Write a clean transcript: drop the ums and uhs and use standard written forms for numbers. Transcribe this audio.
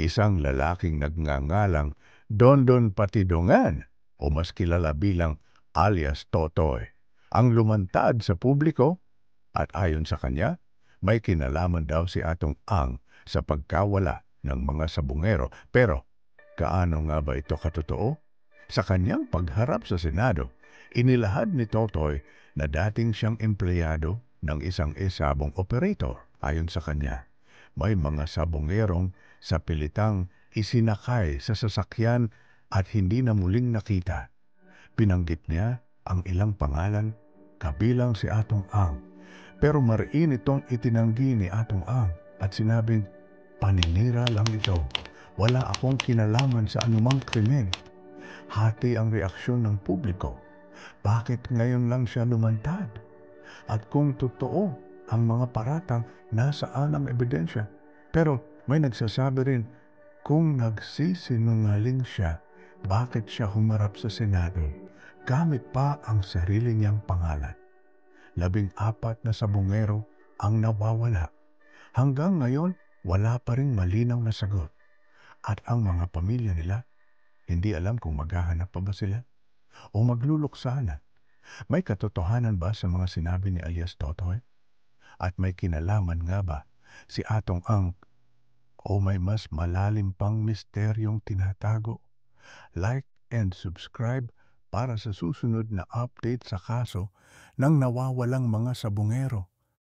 isang lalaking nagngangalang Dondon Patidongan o mas kilala bilang alias Totoy, ang lumantad sa publiko at ayon sa kanya, may kinalaman daw si Atong Ang sa pagkawala ng mga sabungero. Pero gaano nga ba ito katotoo? Sa kanyang pagharap sa Senado, inilahad ni Totoy na dating siyang empleyado ng isang sabong operator. Ayon sa kanya, may mga sabongerong sa pilitang isinakay sa sasakyan at hindi na muling nakita. Binanggit niya ang ilang pangalan kabilang si Atong Ang. Pero mariin itong itinanggi ni Atong Ang at sinabing, paninira lang ito. Wala akong kinalaman sa anumang krimen. Hati ang reaksyon ng publiko. Bakit ngayon lang siya lumantad? At kung totoo ang mga paratang, nasaan ang ebidensya? Pero may nagsasabi rin, kung nagsisinungaling siya, bakit siya humarap sa Senado? Gamit pa ang sarili niyang pangalan. 14 na sabungero ang nawawala. Hanggang ngayon, wala pa ring malinaw na sagot. At ang mga pamilya nila, hindi alam kung maghahanap pa ba sila o magluluksa na. May katotohanan ba sa mga sinabi ni alias Totoy? At may kinalaman nga ba si Atong Ang o may mas malalim pang misteryong tinatago? Like and subscribe para sa susunod na update sa kaso ng nawawalang mga sabungero.